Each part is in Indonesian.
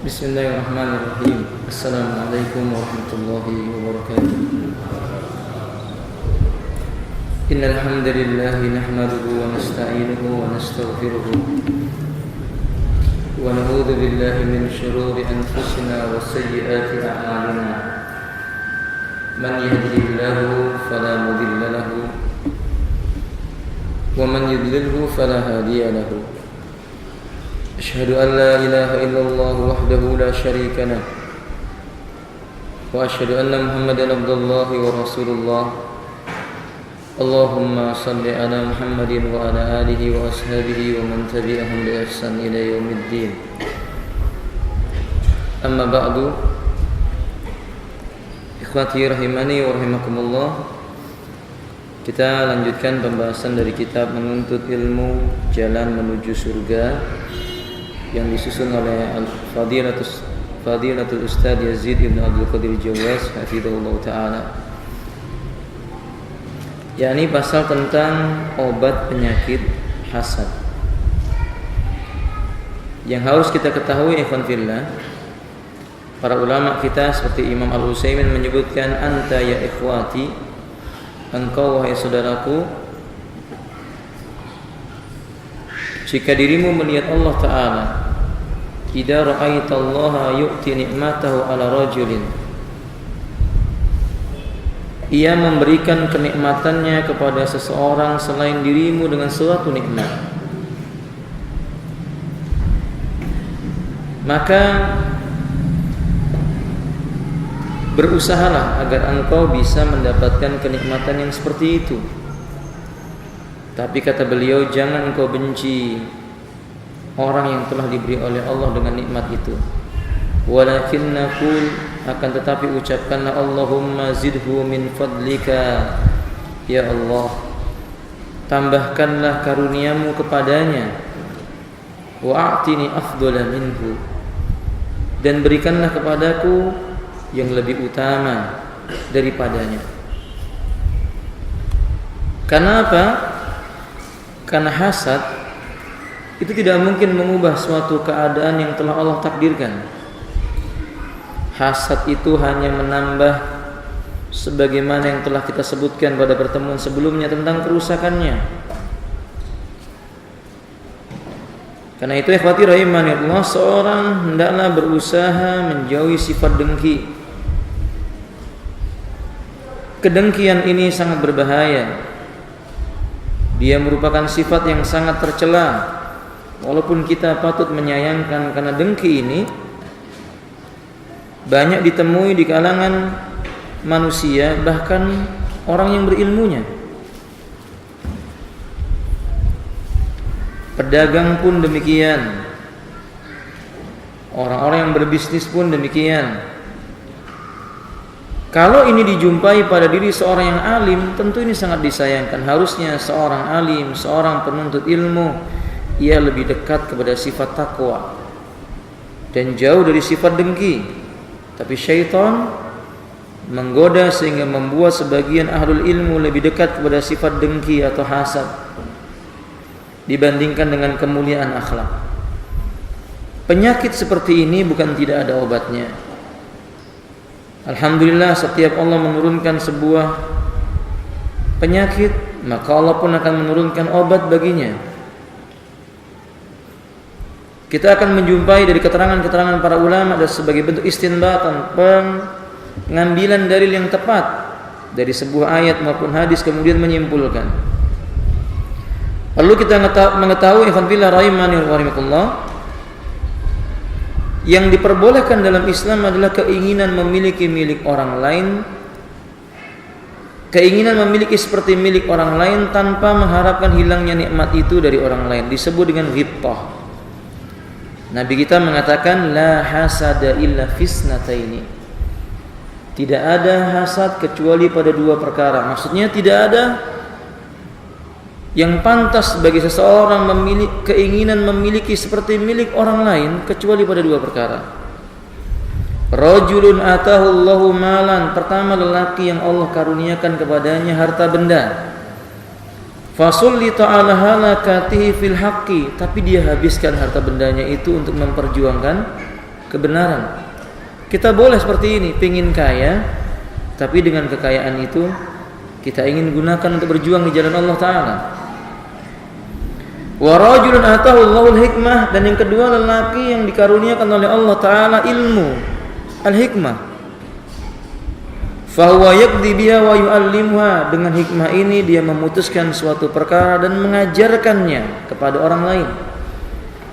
Bismillahirrahmanirrahim. Assalamualaikum warahmatullahi wabarakatuh. Innal hamdalillah nahmaduhu wa nasta'inuhu wa nastaghfiruh wa na'udzu billahi min shururi anfusina wa sayyiati a'malina. Man yahdihillahu fala mudilla lahu wa man yudlilhu fala hadiya lahu. Asyhadu an la ilaha illallah wahdahu la syarika lah wa asyhadu anna Muhammadan abdullahi wa rasulullah. Allahumma salli ala Muhammadin wa ala alihi wa ashabihi wa man tabi'ahum bi ihsan ila yaumiddin. Amma ba'du. Ikhwati rahimani wa rahimakumullah. Kita lanjutkan pembahasan dari kitab Menuntut Ilmu Jalan Menuju Surga yang disusun oleh Fadilatul Ustaz Yazid Ibn Abdul Qadir Jawaz hafizahullah ta'ala, yakni pasal tentang obat penyakit hasad. Yang harus kita ketahui ikhwan fillah, para ulama kita seperti Imam Al-Utsaimin menyebutkan, anta ya ikhwati, engkau wahai saudaraku, jika dirimu melihat Allah Ta'ala, idza ra'aitallaha yu'ti ni'matahu ala rajulin, ia memberikan kenikmatannya kepada seseorang selain dirimu dengan suatu nikmat, maka berusahalah agar engkau bisa mendapatkan kenikmatan yang seperti itu. Tapi kata beliau, jangan engkau benci orang yang telah diberi oleh Allah dengan nikmat itu. Walakin naqul, akan tetapi ucapkanlah, Allahumma zidhu min fadlika, ya Allah, tambahkanlah karuniamu kepadanya. Wa a'tini afdhala minhu, dan berikanlah kepadaku yang lebih utama daripadanya. Karena apa? Karena hasad itu tidak mungkin mengubah suatu keadaan yang telah Allah takdirkan. Hasad itu hanya menambah sebagaimana yang telah kita sebutkan pada pertemuan sebelumnya tentang kerusakannya. Karena itu ikhwati rahimanillah, seorang hendaklah berusaha menjauhi sifat dengki. Kedengkian ini sangat berbahaya. Dia merupakan sifat yang sangat tercela. Walaupun kita patut menyayangkan, karena dengki ini banyak ditemui di kalangan manusia, bahkan orang yang berilmunya. Pedagang pun demikian, orang-orang yang berbisnis pun demikian. Kalau ini dijumpai pada diri seorang yang alim, tentu ini sangat disayangkan. Harusnya seorang alim, seorang penuntut ilmu, ia lebih dekat kepada sifat takwa dan jauh dari sifat dengki. Tapi syaitan menggoda sehingga membuat sebagian ahlul ilmu lebih dekat kepada sifat dengki atau hasad dibandingkan dengan kemuliaan akhlak. Penyakit seperti ini bukan tidak ada obatnya. Alhamdulillah, setiap Allah menurunkan sebuah penyakit, maka Allah pun akan menurunkan obat baginya. Kita akan menjumpai dari keterangan-keterangan para ulama dan sebagai bentuk istinbatan, pengambilan dalil yang tepat dari sebuah ayat maupun hadis, kemudian menyimpulkan. Perlu kita mengetahui ikhwan fillah rahimani wa rahimakumullah, yang diperbolehkan dalam Islam adalah keinginan memiliki milik orang lain, keinginan memiliki seperti milik orang lain tanpa mengharapkan hilangnya nikmat itu dari orang lain, disebut dengan ghibtah. Nabi kita mengatakan, la hasada illa fisnataini, tidak ada hasad kecuali pada dua perkara. Maksudnya tidak ada yang pantas bagi seseorang keinginan memiliki seperti milik orang lain kecuali pada dua perkara. Rajulun atahu Allahu malan, pertama lelaki yang Allah karuniakan kepadanya harta benda. Fasullita ala halakatihi fil haqqi, tapi dia habiskan harta bendanya itu untuk memperjuangkan kebenaran. Kita boleh seperti ini, pengin kaya, tapi dengan kekayaan itu kita ingin gunakan untuk berjuang di jalan Allah Ta'ala. Wa rajulun atahu Allahul hikmah, dan yang kedua lelaki yang dikaruniakan oleh Allah Ta'ala ilmu, al-hikmah. Fahuwa yaqdi biha wa yu'allimuha, dengan hikmah ini dia memutuskan suatu perkara dan mengajarkannya kepada orang lain.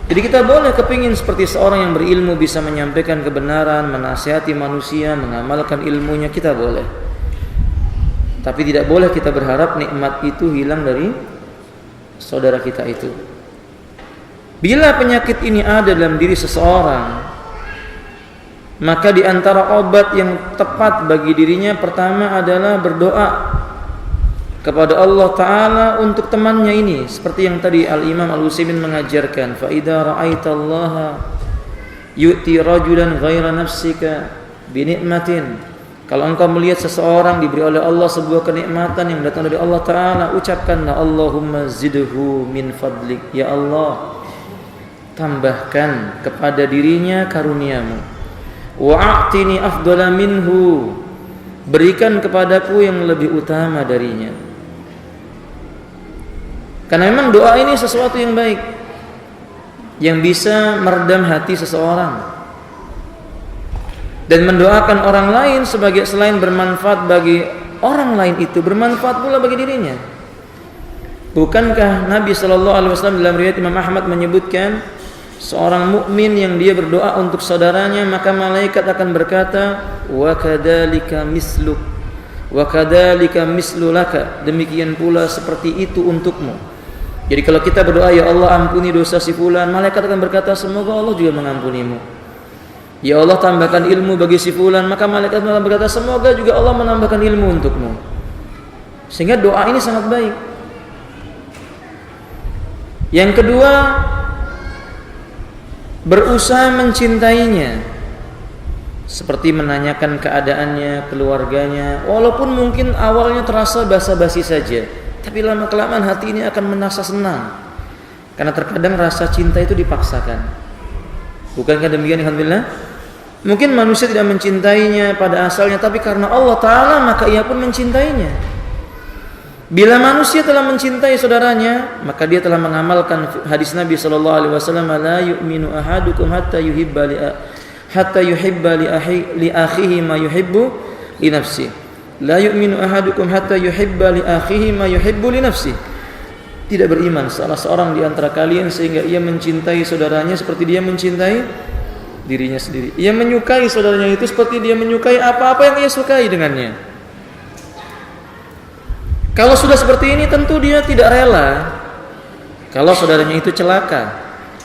Jadi kita boleh kepingin seperti seorang yang berilmu bisa menyampaikan kebenaran, menasihati manusia, mengamalkan ilmunya, kita boleh. Tapi tidak boleh kita berharap nikmat itu hilang dari saudara kita itu. Bila penyakit ini ada dalam diri seseorang, maka di antara obat yang tepat bagi dirinya pertama adalah berdoa kepada Allah Ta'ala untuk temannya ini, seperti yang tadi Al-Imam Al-Utsaimin mengajarkan, fa idza ra'aitallaha yu'ti rajulan ghaira nafsika bi ni'matin. Kalau engkau melihat seseorang diberi oleh Allah sebuah kenikmatan yang datang dari Allah Ta'ala, ucapkanlah Allahumma zidhu min fadlik, ya Allah tambahkan kepada dirinya karuniamu, wa'atini afdala minhu, berikan kepadaku yang lebih utama darinya. Karena memang doa ini sesuatu yang baik, yang bisa meredam hati seseorang, dan mendoakan orang lain sebagai selain bermanfaat bagi orang lain itu bermanfaat pula bagi dirinya. Bukankah Nabi SAW dalam riwayat Imam Ahmad menyebutkan seorang mukmin yang dia berdoa untuk saudaranya, maka malaikat akan berkata, wa kadzalika misluk wa kadzalika mislu laka, demikian pula seperti itu untukmu. Jadi kalau kita berdoa, ya Allah ampuni dosa si fulan, malaikat akan berkata, semoga Allah juga mengampunimu. Ya Allah tambahkan ilmu bagi si fulan, maka malaikat akan berkata, semoga juga Allah menambahkan ilmu untukmu. Sehingga doa ini sangat baik. Yang kedua, berusaha mencintainya, seperti menanyakan keadaannya, keluarganya, walaupun mungkin awalnya terasa basa-basi saja, tapi lama-kelamaan hati ini akan merasa senang. Karena terkadang rasa cinta itu dipaksakan. Bukankah demikian? Alhamdulillah. Mungkin manusia tidak mencintainya pada asalnya, tapi karena Allah Ta'ala maka ia pun mencintainya. Bila manusia telah mencintai saudaranya, maka dia telah mengamalkan hadis Nabi SAW, la yu'minu ahadukum hatta yuhibba li akhihi ma yuhibbu li nafsihi. La yu'minu ahadukum hatta yuhibba li akhihi ma yuhibbu li nafsihi. Tidak beriman salah seorang di antara kalian sehingga ia mencintai saudaranya seperti dia mencintai dirinya sendiri. Ia menyukai saudaranya itu seperti dia menyukai apa-apa yang ia sukai dengannya. Kalau sudah seperti ini, tentu dia tidak rela kalau saudaranya itu celaka,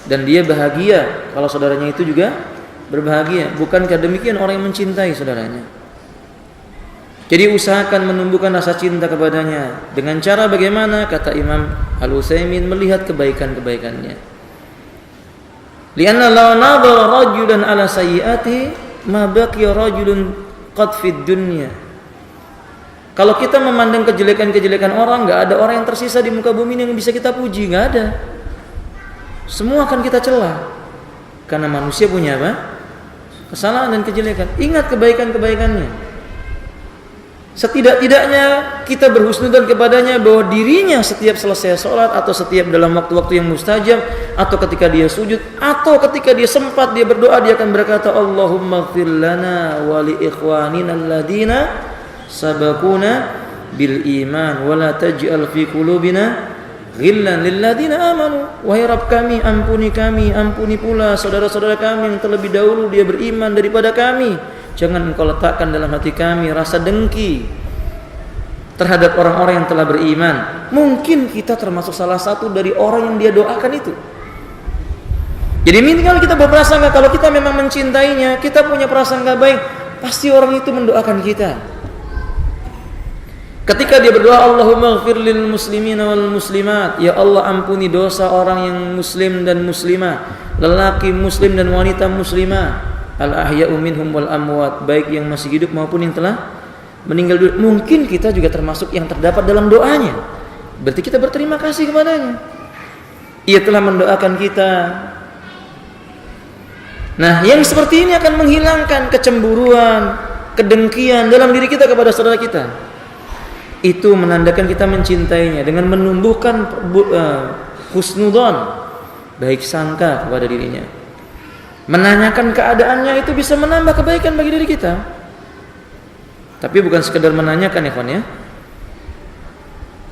dan dia bahagia kalau saudaranya itu juga berbahagia. Bukankah demikian orang yang mencintai saudaranya? Jadi usahakan menumbuhkan rasa cinta kepadanya dengan cara bagaimana? Kata Imam Al-Utsaimin, melihat kebaikan-kebaikannya. Lianna law nadhara rajulan ala sayyiati ma baqiya rajulun qad fid dunya. Kalau kita memandang kejelekan-kejelekan orang, enggak ada orang yang tersisa di muka bumi yang bisa kita puji, enggak ada. Semua akan kita cela. Karena manusia punya apa? Kesalahan dan kejelekan. Ingat kebaikan-kebaikannya. Setidak-tidaknya kita berhusnudzon kepadanya bahwa dirinya setiap selesai sholat, atau setiap dalam waktu-waktu yang mustajab, atau ketika dia sujud, atau ketika dia sempat dia berdoa, dia akan berkata, Allahumma ighfir lana wa li ikhwanina alladhina sabaquna bil iman wa la taj'al fi qulubina ghillan lil ladzina amanu. Wahai Rabb kami, ampuni pula saudara-saudara kami yang terlebih dahulu dia beriman daripada kami. Jangan engkau letakkan dalam hati kami rasa dengki terhadap orang-orang yang telah beriman. Mungkin kita termasuk salah satu dari orang yang dia doakan itu. Jadi minimal kita berprasangka kalau kita memang mencintainya, kita punya prasangka baik, pasti orang itu mendoakan kita. Ketika dia berdoa, Allahumma ighfir lil muslimina wal muslimat, ya Allah ampuni dosa orang yang muslim dan muslimah, lelaki muslim dan wanita muslimah, al ahya'u minhum wal amwat, baik yang masih hidup maupun yang telah meninggal dunia. Mungkin kita juga termasuk yang terdapat dalam doanya. Berarti kita berterima kasih kepadanya. Ia telah mendoakan kita. Nah, yang seperti ini akan menghilangkan kecemburuan, kedengkian dalam diri kita kepada saudara kita. Itu menandakan kita mencintainya dengan menumbuhkan husnudzon, baik sangka kepada dirinya. Menanyakan keadaannya itu bisa menambah kebaikan bagi diri kita. Tapi bukan sekedar menanyakan ya kawan ya.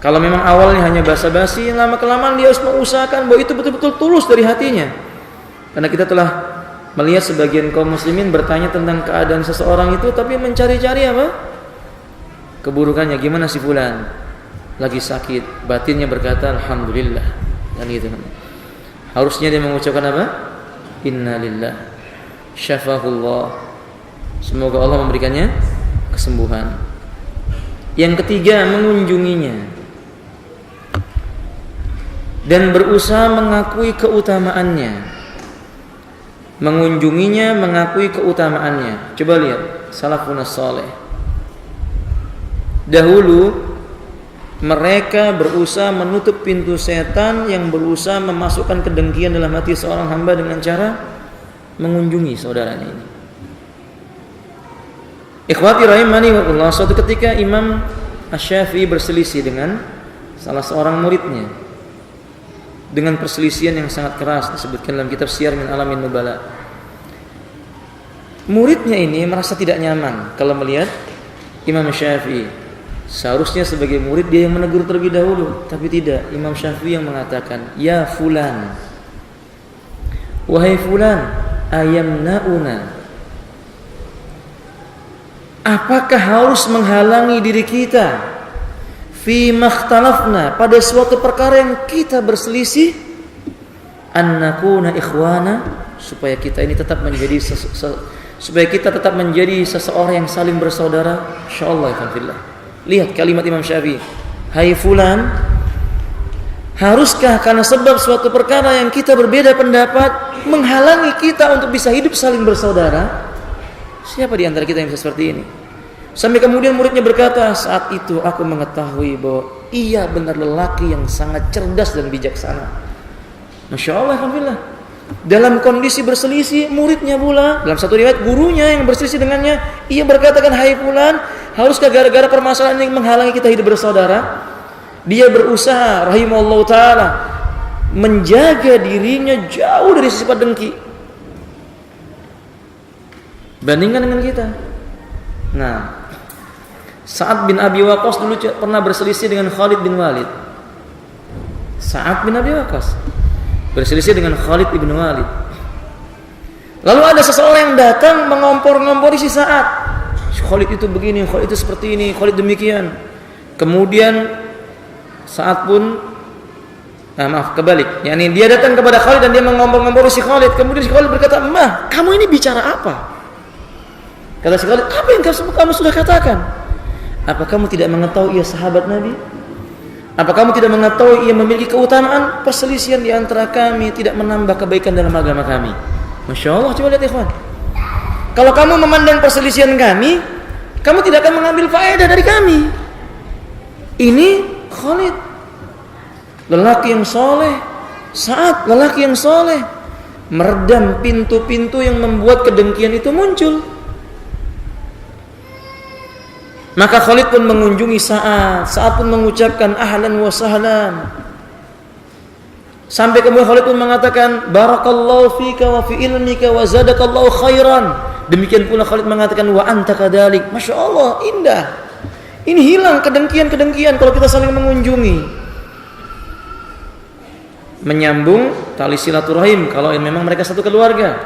Kalau memang awalnya hanya basa-basi, lama-kelamaan dia harus mengusahakan bahwa itu betul-betul tulus dari hatinya. Karena kita telah melihat sebagian kaum muslimin bertanya tentang keadaan seseorang itu, tapi mencari-cari apa? Keburukannya. Gimana si fulan? Lagi sakit, batinnya berkata alhamdulillah. Dan gitu. Harusnya dia mengucapkan apa? Innalillah, syafahullah. Semoga Allah memberikannya kesembuhan. Yang ketiga, mengunjunginya dan berusaha mengakui keutamaannya. Mengunjunginya, mengakui keutamaannya. Coba lihat salafun saleh. Dahulu mereka berusaha menutup pintu setan yang berusaha memasukkan kedengkian dalam hati seorang hamba dengan cara mengunjungi saudaranya ini. Ikhwati rahimani wa Allah, suatu ketika Imam Asy-Syafi'i berselisih dengan salah seorang muridnya dengan perselisihan yang sangat keras, disebutkan dalam kitab Siyar min Alamin Nubala. Muridnya ini merasa tidak nyaman kalau melihat Imam Syafi'i. Seharusnya sebagai murid dia yang menegur terlebih dahulu, tapi tidak. Imam Syafi'i yang mengatakan, "Ya fulan, wahai fulan, ayamnauna, apakah harus menghalangi diri kita fi makhtalafna, pada suatu perkara yang kita berselisih, an nakuna ikhwana, supaya kita ini tetap menjadi supaya kita tetap menjadi seseorang yang saling bersaudara." Insyaallah ya fillah. Lihat kalimat Imam Syafi'i, "Hai fulan, haruskah karena sebab suatu perkara yang kita berbeda pendapat menghalangi kita untuk bisa hidup saling bersaudara?" Siapa di antara kita yang bisa seperti ini? Sampai kemudian muridnya berkata, "Saat itu aku mengetahui bahwa ia benar lelaki yang sangat cerdas dan bijaksana." Masya Allah, alhamdulillah. Dalam kondisi berselisih, muridnya pula, dalam satu riwayat gurunya yang berselisih dengannya, ia berkatakan, "Hai fulan, haruskah gara-gara permasalahan yang menghalangi kita hidup bersaudara?" Dia berusaha rahimahullah ta'ala menjaga dirinya jauh dari sifat dengki. Bandingkan dengan kita. Nah, Sa'ad bin Abi Waqqas dulu pernah berselisih dengan Khalid bin Walid. Sa'ad bin Abi Waqqas berselisih dengan Khalid bin Walid. Lalu ada seseorang yang datang mengompor-ngompori si Sa'ad. Khalid itu begini, Khalid itu seperti ini, Khalid demikian. Kemudian Sa'ad pun kebalik. Yani dia datang kepada Khalid dan dia mengompor-ngompori si Khalid. Kemudian si Khalid berkata, "Mah, kamu ini bicara apa?" Kata si Khalid, "Apa yang kamu sudah katakan? Apa kamu tidak mengetahui ia sahabat Nabi? Apa kamu tidak mengetahui ia memiliki keutamaan? Perselisihan di antara kami tidak menambah kebaikan dalam agama kami." Masya Allah, coba lihat ikhwan. Kalau kamu memandang perselisihan kami, kamu tidak akan mengambil faedah dari kami. Ini Khalid, lelaki yang soleh. Sa'ad, lelaki yang soleh, meredam pintu-pintu yang membuat kedengkian itu muncul. Maka Khalid pun mengunjungi Sa'ad. Sa'ad pun mengucapkan ahlan wa sahlan. Sampai kemudian Khalid pun mengatakan, "Barakallahu fika wa fi ilmika wa zadakallahu khairan." Demikian pula Khalid mengatakan, "Wa anta kadzalik." Masya Allah, indah. Ini hilang kedengkian-kedengkian kalau kita saling mengunjungi. Menyambung tali silaturahim kalau memang mereka satu keluarga.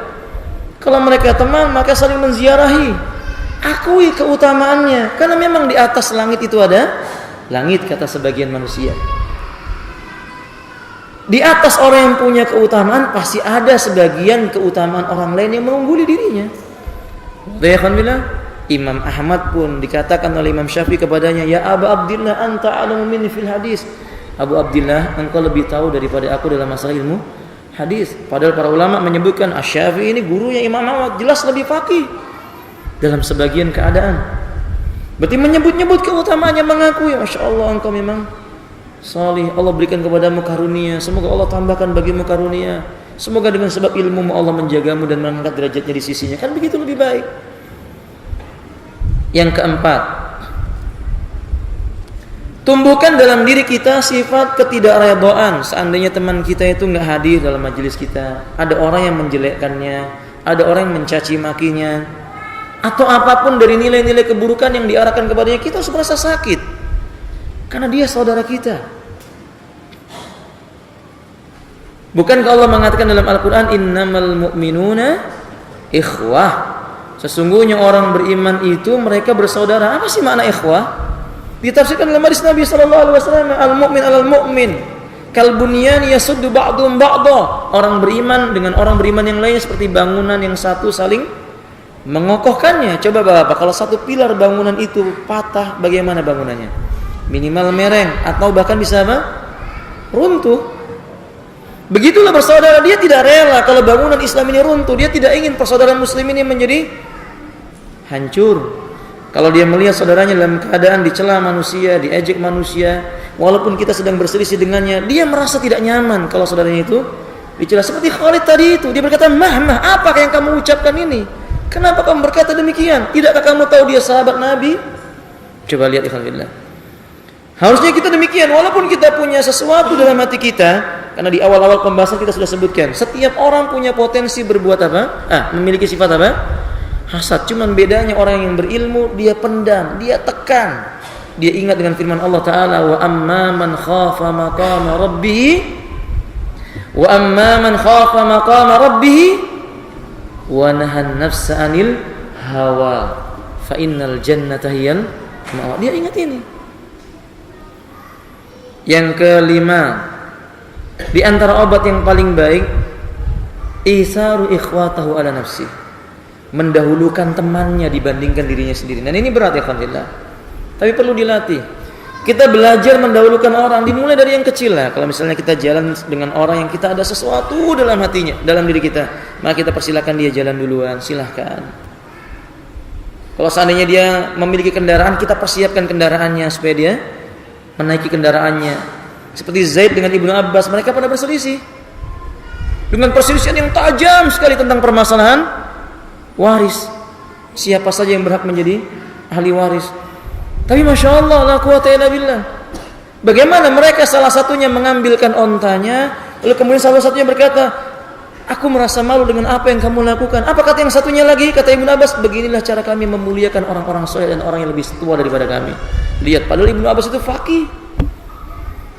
Kalau mereka teman, maka saling menziarahi. Akui keutamaannya, karena memang di atas langit itu ada langit, kata sebagian manusia. Di atas orang yang punya keutamaan pasti ada sebagian keutamaan orang lain yang mengungguli dirinya. Alhamdulillah, Imam Ahmad pun dikatakan oleh Imam Syafi'i kepadanya, "Ya Abu Abdillah, anta a'lamu minni fil hadis." Abu Abdillah, engkau lebih tahu daripada aku dalam masalah ilmu hadis. Padahal para ulama menyebutkan Asy-Syafi'i ini gurunya Imam Ahmad, jelas lebih faqih dalam sebagian keadaan. Berarti menyebut-nyebut keutamaannya, mengakui, "Masya Allah, engkau memang salih, Allah berikan kepadamu karunia, semoga Allah tambahkan bagimu karunia." Semoga dengan sebab ilmu Allah menjagamu dan mengangkat derajatnya di sisinya. Kan begitu lebih baik. Yang keempat, tumbuhkan dalam diri kita sifat ketidakredaan. Seandainya teman kita itu nggak hadir dalam majelis kita, ada orang yang menjelekkannya, ada orang yang mencaci makinya, atau apapun dari nilai-nilai keburukan yang diarahkan kepadanya, kita harus merasa sakit karena dia saudara kita. Bukankah Allah mengatakan dalam Al-Quran, innamal mu'minuna ikhwah, sesungguhnya orang beriman itu mereka bersaudara. Apa sih makna ikhwah? Ditafsirkan dalam hadis Nabi SAW, al-mu'min alal mu'min kal bunyan yasuddu ba'dhum ba'dha. Orang beriman dengan orang beriman yang lain seperti bangunan yang satu saling mengokohkannya. Coba Bapak, kalau satu pilar bangunan itu patah, bagaimana bangunannya? Minimal mereng atau bahkan bisa apa? Runtuh. Begitulah bersaudara, dia tidak rela kalau bangunan Islam ini runtuh. Dia tidak ingin persaudaraan muslim ini menjadi hancur. Kalau dia melihat saudaranya dalam keadaan dicela manusia, diejek manusia, walaupun kita sedang berselisih dengannya, dia merasa tidak nyaman kalau saudaranya itu dicela. Seperti Khalid tadi itu, dia berkata, "Mah, apakah yang kamu ucapkan ini? Kenapa kamu berkata demikian? Tidakkah kamu tahu dia sahabat Nabi?" Coba lihat ikhwan fillah. Harusnya kita demikian, walaupun kita punya sesuatu dalam hati kita. Karena di awal-awal pembahasan kita sudah sebutkan, setiap orang punya potensi berbuat apa? Memiliki sifat apa? Hasad. Cuman bedanya orang yang berilmu, dia pendam, dia tekan. Dia ingat dengan firman Allah Ta'ala, wa amma man khafa maqama rabbih wa nahan nafsa anil hawa fa innal jannata hiyal ma'wa. Dia ingat ini. Yang kelima, di antara obat yang paling baik, isaru ikhwatahu ala nafsi, mendahulukan temannya dibandingkan dirinya sendiri. Dan ini berat ya alhamdulillah, tapi perlu dilatih. Kita belajar mendahulukan orang, dimulai dari yang kecil lah. Kalau misalnya kita jalan dengan orang yang kita ada sesuatu dalam hatinya, dalam diri kita, maka kita persilakan dia jalan duluan, silahkan. Kalau seandainya dia memiliki kendaraan, kita persiapkan kendaraannya supaya dia menaiki kendaraannya. Seperti Zaid dengan Ibnu Abbas, mereka pada berselisih dengan perselisihan yang tajam sekali tentang permasalahan waris. Siapa saja yang berhak menjadi ahli waris. Tapi Masya Allah, la quwata illa billah, bagaimana mereka salah satunya mengambilkan ontanya, lalu kemudian salah satunya berkata, aku merasa malu dengan apa yang kamu lakukan. Apa kata yang satunya lagi? Kata Ibnu Abbas, beginilah cara kami memuliakan orang-orang soleh dan orang yang lebih tua daripada kami. Lihat, padahal Ibnu Abbas itu faqih.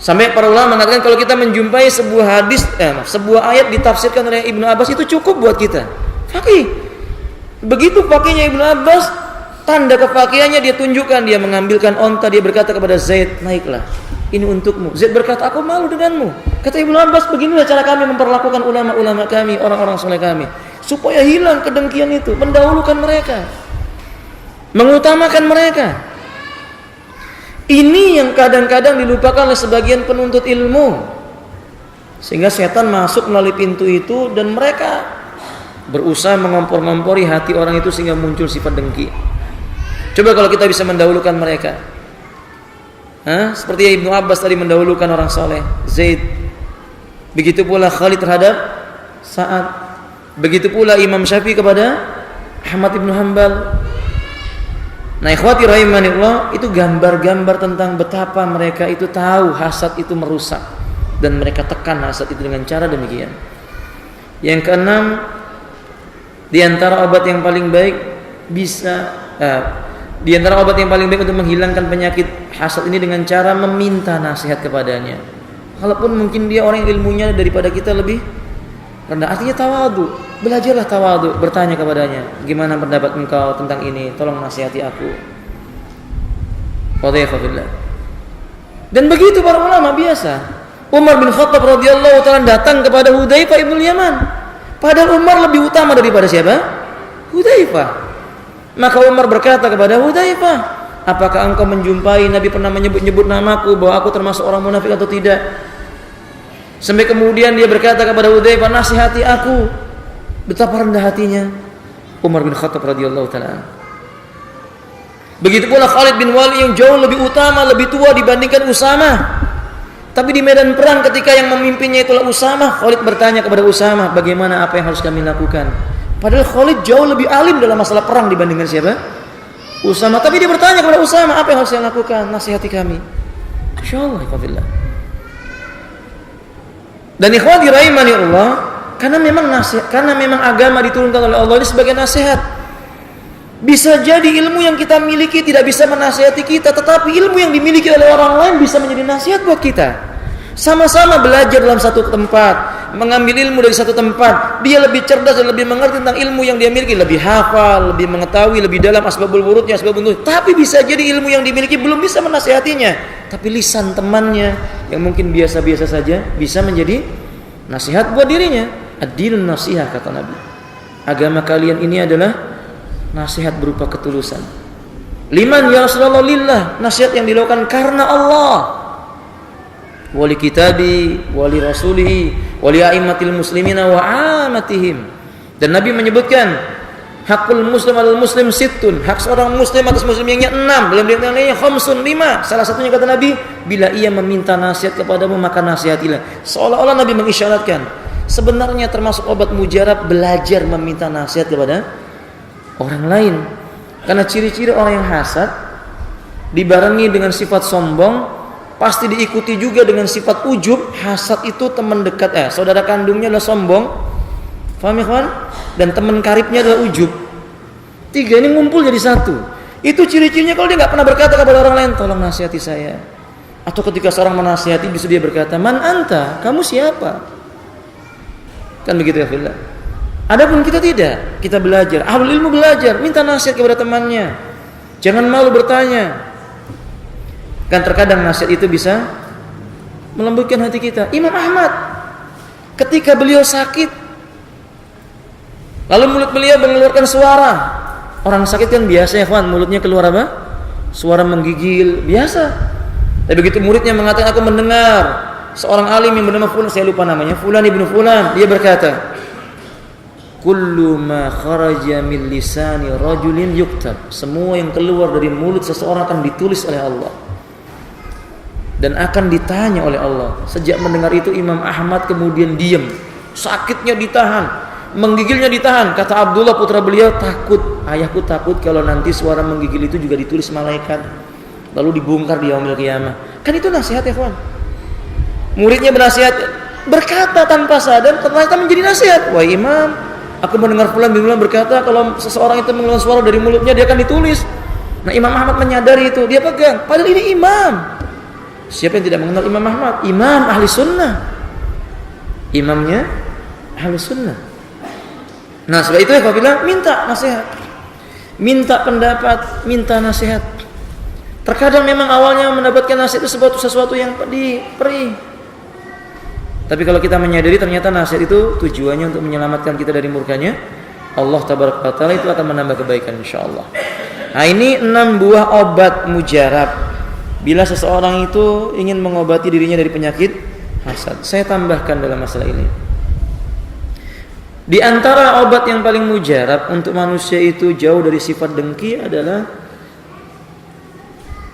Sampai para ulama mengatakan kalau kita menjumpai sebuah ayat ditafsirkan oleh Ibnu Abbas, itu cukup buat kita. Faqih. Begitu faqihnya Ibnu Abbas, tanda kefaqihannya dia tunjukkan, dia mengambilkan onta, dia berkata kepada Zaid, naiklah, ini untukmu. Zaid berkata, aku malu denganmu. Kata Ibnu Abbas, beginilah cara kami memperlakukan ulama-ulama kami, orang-orang soleh kami, supaya hilang kedengkian itu, mendahulukan mereka, mengutamakan mereka. Ini yang kadang-kadang dilupakan oleh sebagian penuntut ilmu, sehingga setan masuk melalui pintu itu dan mereka berusaha mengompor-ngompori hati orang itu sehingga muncul sifat dengki. Coba kalau kita bisa mendahulukan mereka, seperti Ibnu Abbas tadi mendahulukan orang soleh, Zaid. Begitu pula Khalid terhadap Sa'ad. Begitu pula Imam Syafi'i kepada Ahmad ibn Hanbal. Nah ikhwati rahimanillah, itu gambar-gambar tentang betapa mereka itu tahu hasad itu merusak, dan mereka tekan hasad itu dengan cara demikian. Yang keenam, di antara obat yang paling baik di antara obat yang paling baik untuk menghilangkan penyakit hasad ini dengan cara meminta nasihat kepadanya. Walaupun mungkin dia orang yang ilmunya daripada kita lebih rendah, artinya tawadhu. Belajarlah tawadhu, bertanya kepadanya, gimana pendapat engkau tentang ini, tolong nasihati aku. Wadhiyafillah. Dan begitu para ulama biasa. Umar bin Khattab radhiyallahu ta'ala datang kepada Hudzaifah ibn Yaman. Padahal Umar lebih utama daripada siapa? Hudzaifah. Maka Umar berkata kepada Hudzaifah, apakah engkau menjumpai Nabi pernah menyebut-nyebut namaku, bahwa aku termasuk orang munafik atau tidak? Sampai kemudian dia berkata kepada Hudzaifah, nasihati aku. Betapa rendah hatinya Umar bin Khattab radhiyallahu ta'ala. Begitu pula Khalid bin Walid yang jauh lebih utama, lebih tua dibandingkan Usamah. Tapi di medan perang ketika yang memimpinnya itulah Usamah, Khalid bertanya kepada Usamah, bagaimana, apa yang harus kami lakukan? Padahal Khalid jauh lebih alim dalam masalah perang dibandingkan siapa? Usamah. Tapi dia bertanya kepada Usamah, apa yang harus saya lakukan? Nasihati kami. Insyaallah, ikhwafillah. Dan ikhwati rahimani Allah, karena memang agama diturunkan oleh Allah ini sebagai nasihat. Bisa jadi ilmu yang kita miliki tidak bisa menasihati kita, tetapi ilmu yang dimiliki oleh orang lain bisa menjadi nasihat buat kita. Sama-sama belajar dalam satu tempat, mengambil ilmu dari satu tempat, dia lebih cerdas dan lebih mengerti tentang ilmu yang dia miliki, lebih hafal, lebih mengetahui lebih dalam asbabul wurudnya, asbabun nuzul. Tapi bisa jadi ilmu yang dimiliki belum bisa menasihatinya, tapi lisan temannya yang mungkin biasa-biasa saja bisa menjadi nasihat buat dirinya. Ad-dinun nasihah, kata Nabi. Agama kalian ini adalah nasihat berupa ketulusan. Liman ya Rasulullah lillah, nasihat yang dilakukan karena Allah. Wali kitabi, wali rasulihi, wali a'immatil muslimina wa amatihim. Dan Nabi menyebutkan hakul muslim alal muslim sittun, hak seorang muslim atas muslim yang 6, dalam diantaranya khamsun 5. Salah satunya kata Nabi, bila ia meminta nasihat kepadamu maka nasihatilah. Seolah-olah Nabi mengisyaratkan sebenarnya termasuk obat mujarab belajar meminta nasihat kepada orang lain. Karena ciri-ciri orang yang hasad dibarengi dengan sifat sombong, pasti diikuti juga dengan sifat ujub. Hasad itu teman dekat, saudara kandungnya adalah sombong, paham ya kawan? Dan teman karibnya adalah ujub. 3 ini ngumpul jadi satu. Itu ciri-cirinya kalau dia nggak pernah berkata kepada orang lain, tolong nasihati saya. Atau ketika seorang menasihati, bisa dia berkata, man anta, kamu siapa? Kan begitu ya fillah. Adapun kita tidak, kita belajar. Ahlul ilmu belajar, minta nasihat kepada temannya. Jangan malu bertanya. Kan terkadang nasihat itu bisa melembutkan hati kita. Imam Ahmad, ketika beliau sakit, lalu mulut beliau mengeluarkan suara. Orang sakit kan biasa ya kawan, mulutnya keluar apa? Suara menggigil, biasa. Tapi begitu muridnya mengatakan, aku mendengar seorang alim yang bernama Fulan, saya lupa namanya, Fulan ibnu Fulan, dia berkata, kullu ma kharaja min lisani rajulin yuktab, semua yang keluar dari mulut seseorang akan ditulis oleh Allah dan akan ditanya oleh Allah. Sejak mendengar itu Imam Ahmad kemudian diam, sakitnya ditahan, menggigilnya ditahan. Kata Abdullah putra beliau, takut, ayahku takut kalau nanti suara menggigil itu juga ditulis malaikat lalu dibongkar di yaumil qiyamah. Kan itu nasihat ya kawan. Muridnya bernasihat, berkata tanpa sadar ternyata menjadi nasihat. Wah Imam, aku mendengar Fulan bin Fulan berkata kalau seseorang itu mengeluarkan suara dari mulutnya dia akan ditulis. Nah Imam Ahmad menyadari itu, dia pegang. Padahal ini imam. Siapa yang tidak mengenal Imam Ahmad? Imam ahli sunnah. Imamnya ahli sunnah. Nah sebab itu ya bilang minta nasihat, minta pendapat, minta nasihat. Terkadang memang awalnya mendapatkan nasihat itu sesuatu yang perih. Tapi kalau kita menyadari ternyata nasihat itu tujuannya untuk menyelamatkan kita dari murkanya Allah tabaraka wa taala, itu akan menambah kebaikan insyaallah. Nah ini 6 buah obat mujarab bila seseorang itu ingin mengobati dirinya dari penyakit hasad. Saya tambahkan dalam masalah ini, di antara obat yang paling mujarab untuk manusia itu jauh dari sifat dengki adalah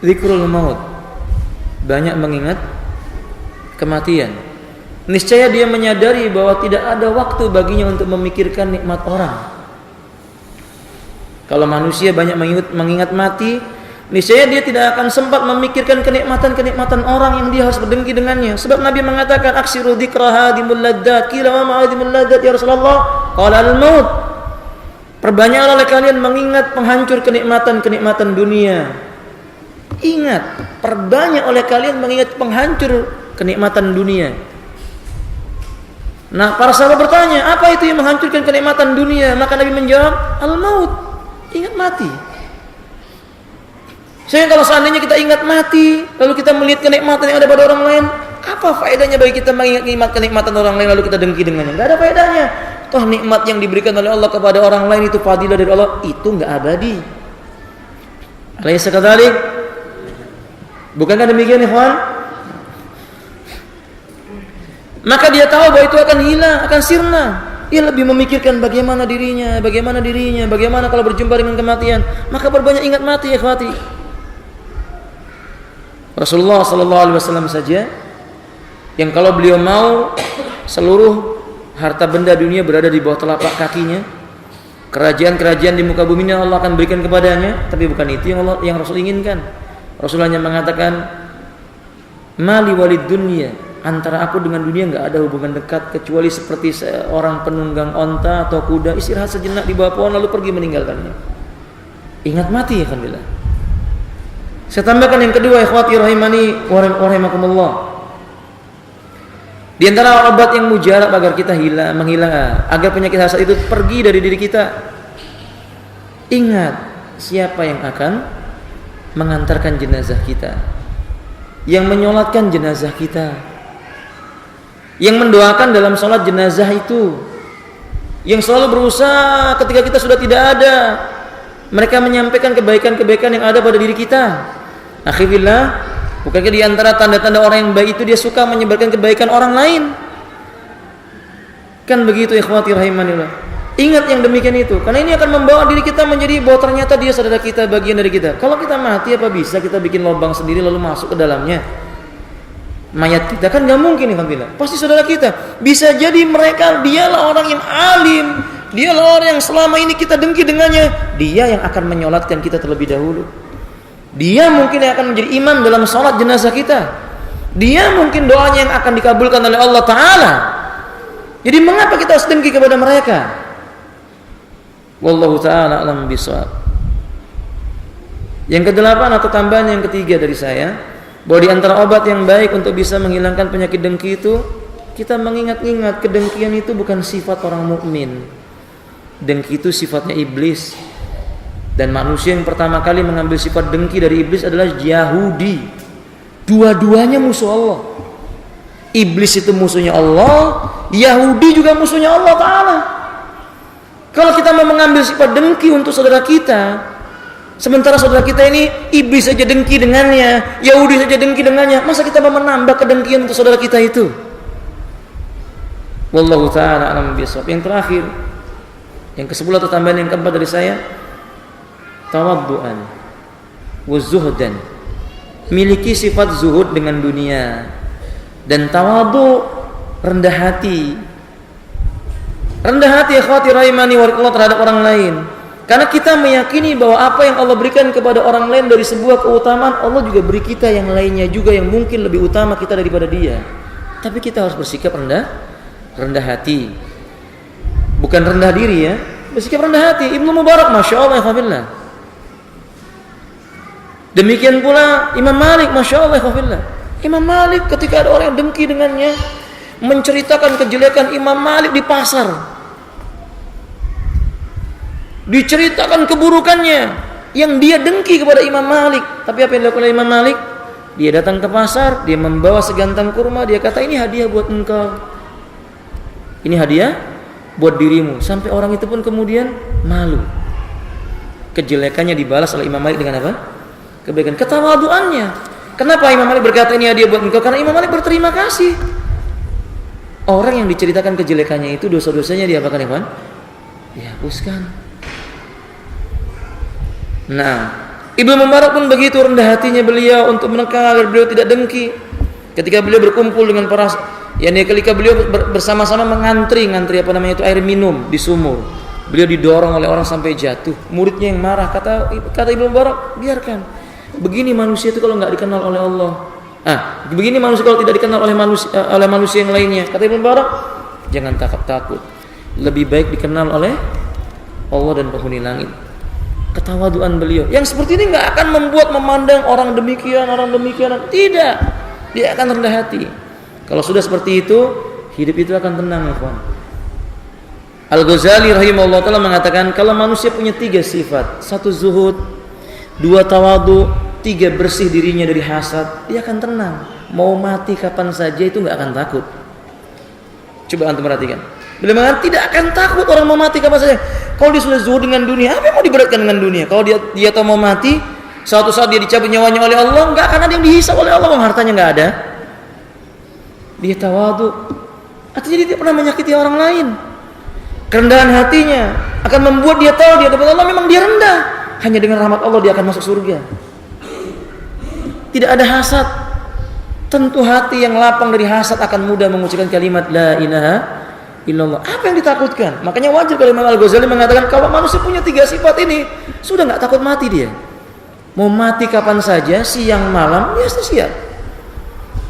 zikrul maut, banyak mengingat kematian. Niscaya dia menyadari bahwa tidak ada waktu baginya untuk memikirkan nikmat orang. Kalau manusia banyak mengingat mati, niscaya dia tidak akan sempat memikirkan kenikmatan-kenikmatan orang yang dia harus berdengki dengannya. Sebab Nabi mengatakan, aksiru dzikra hadimul laddat. Qila wa ma hadimul laddat ya Rasulullah? Qala al-maut. Perbanyaklah oleh kalian mengingat penghancur kenikmatan-kenikmatan dunia. Ingat, perbanyak oleh kalian mengingat penghancur kenikmatan dunia. Nah para sahabat bertanya, apa itu yang menghancurkan kenikmatan dunia? Maka Nabi menjawab, al-maut, ingat mati. Sehingga kalau seandainya kita ingat mati, lalu kita melihat kenikmatan yang ada pada orang lain, apa faedahnya bagi kita mengingat kenikmatan orang lain lalu kita dengki dengannya? Gak ada faedahnya. Toh nikmat yang diberikan oleh Allah kepada orang lain itu fadilah dari Allah, itu gak abadi. Alaysa kadzalik? Bukankah demikian ikhwan? Maka dia tahu bahwa itu akan hilang, akan sirna. Dia lebih memikirkan bagaimana dirinya, bagaimana kalau berjumpa dengan kematian. Maka berbanyak ingat mati ya ikhwati. Rasulullah sallallahu alaihi wasallam saja yang kalau beliau mau seluruh harta benda dunia berada di bawah telapak kakinya, kerajaan-kerajaan di muka bumi ini Allah akan berikan kepadanya. Tapi bukan itu yang Rasul inginkan. Rasul hanya mengatakan, mali walid dunia, antara aku dengan dunia nggak ada hubungan dekat kecuali seperti seorang penunggang onta atau kuda istirahat sejenak di bawah pohon lalu pergi meninggalkannya. Ingat mati ya kan bila. Saya tambahkan yang kedua, ikhwati rahimani wa rahimakumullah. Di antara obat yang mujarab agar kita menghilang, agar penyakit hasad itu pergi dari diri kita. Ingat siapa yang akan mengantarkan jenazah kita, yang menyolatkan jenazah kita, yang mendoakan dalam sholat jenazah itu, yang selalu berusaha ketika kita sudah tidak ada, mereka menyampaikan kebaikan-kebaikan yang ada pada diri kita. Akhirnya, bukankah di antara tanda-tanda orang yang baik itu dia suka menyebarkan kebaikan orang lain? Kan begitu ikhwati rahimanillah. Ingat yang demikian itu, karena ini akan membawa diri kita menjadi bahwa ternyata dia saudara kita, bagian dari kita. Kalau kita mati, apa bisa kita bikin lubang sendiri lalu masuk ke dalamnya? Mayat kita kan nggak mungkin ikhwan, pasti saudara kita. Bisa jadi mereka, dialah orang yang alim, dialah orang yang selama ini kita dengki dengannya, dia yang akan menyolatkan kita terlebih dahulu. Dia mungkin yang akan menjadi imam dalam sholat jenazah kita. Dia mungkin doanya yang akan dikabulkan oleh Allah Ta'ala. Jadi mengapa kita harus dengki kepada mereka? Wallahu ta'ala alam bisawab. Yang kedelapan atau tambahan yang ketiga dari saya, bahwa di antara obat yang baik untuk bisa menghilangkan penyakit dengki itu, kita mengingat-ingat kedengkian itu bukan sifat orang mukmin. Dengki itu sifatnya iblis. Dan manusia yang pertama kali mengambil sifat dengki dari iblis adalah Yahudi. Dua-duanya musuh Allah. Iblis itu musuhnya Allah, Yahudi juga musuhnya Allah Ta'ala. Kalau kita mau mengambil sifat dengki untuk saudara kita, sementara saudara kita ini iblis saja dengki dengannya, Yahudi saja dengki dengannya, masa kita mau menambah kedengkian untuk saudara kita itu? Wallahu ta'ala a'lam bishawab. Yang terakhir, yang ke-10 atau tambahan yang keempat dari saya, tawaddu'an wa zuhdan. Miliki sifat zuhud dengan dunia, dan tawadhu, rendah hati. Rendah hati ikhwati rahimani wa rahimakumullah terhadap orang lain. Karena kita meyakini bahwa apa yang Allah berikan kepada orang lain dari sebuah keutamaan, Allah juga beri kita yang lainnya juga yang mungkin lebih utama kita daripada dia. Tapi kita harus bersikap rendah hati. Bukan rendah diri ya, bersikap rendah hati. Ibnu Mubarak Masya Allah ya. Demikian pula Imam Malik Masya Allah ya. Imam Malik ketika ada orang yang dengki dengannya, menceritakan kejelekan Imam Malik di pasar, diceritakan keburukannya yang dia dengki kepada Imam Malik. Tapi apa yang dilakukan oleh Imam Malik? Dia datang ke pasar, dia membawa segantang kurma, dia kata ini hadiah buat engkau, ini hadiah buat dirimu. Sampai orang itu pun kemudian malu. Kejelekannya dibalas oleh Imam Malik dengan apa? Kebaikan, ketawaduannya. Kenapa Imam Malik berkata ini hadiah buat engkau? Karena Imam Malik berterima kasih. Orang yang diceritakan kejelekannya itu, dosa-dosanya diapakan ya, Pak? Dihapuskan. Nah, Ibnu Mubarak pun begitu rendah hatinya beliau untuk menekan agar beliau tidak dengki. Ketika beliau berkumpul dengan para, ketika beliau bersama-sama ngantri apa namanya itu, air minum di sumur, beliau didorong oleh orang sampai jatuh. Muridnya yang marah, kata Ibnu Mubarak, biarkan. Begini manusia itu kalau nggak dikenal oleh Allah. Begini manusia kalau tidak dikenal oleh manusia yang lainnya. Kata Ibnu Mubarak, jangan takut. Lebih baik dikenal oleh Allah dan penghuni langit. Ketawaduan beliau yang seperti ini nggak akan membuat memandang orang demikian. Tidak, dia akan rendah hati. Kalau sudah seperti itu, hidup itu akan tenang, ya kawan. Al-Ghazali rahimahullah ta'ala mengatakan, kalau manusia punya 3 sifat, 1 zuhud, 2 tawadhu, 3 bersih dirinya dari hasad, dia akan tenang. Mau mati kapan saja itu nggak akan takut. Coba antum perhatikan. Beliau mengatakan tidak akan takut orang mau mati kapan saja. Kalau dia sudah zuhud dengan dunia, apa yang mau diberatkan dengan dunia? Kalau dia tahu mau mati, suatu saat dia dicabut nyawanya oleh Allah, nggak akan ada yang dihisab oleh Allah, hartanya nggak ada. Dia tawadhu, artinya dia tidak pernah menyakiti orang lain. Kerendahan hatinya akan membuat dia tahu dia dapat Allah, memang dia rendah. Hanya dengan rahmat Allah dia akan masuk surga. Tidak ada hasad. Tentu hati yang lapang dari hasad akan mudah mengucapkan kalimat la ilaha illallah. Apa yang ditakutkan? Makanya wajar kalau Imam Al-Ghazali mengatakan kalau manusia punya 3 sifat ini, sudah nggak takut mati dia. Mau mati kapan saja, siang malam, dia siap.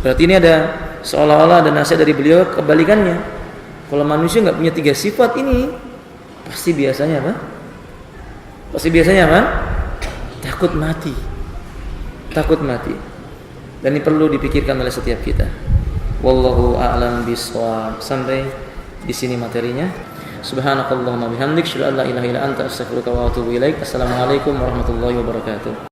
Berarti ini ada seolah-olah ada nasihat dari beliau kebalikannya. Kalau manusia nggak punya 3 sifat ini, pasti biasanya apa? Takut mati. Takut mati. Dan ini perlu dipikirkan oleh setiap kita. Wallahu a'lam bishawab. Sampai di sini materinya. Subhanakallahumma bihamdik, asyhadu an la ilaha illa anta, astaghfiruka wa atubu ilaik. Assalamualaikum warahmatullahi wabarakatuh.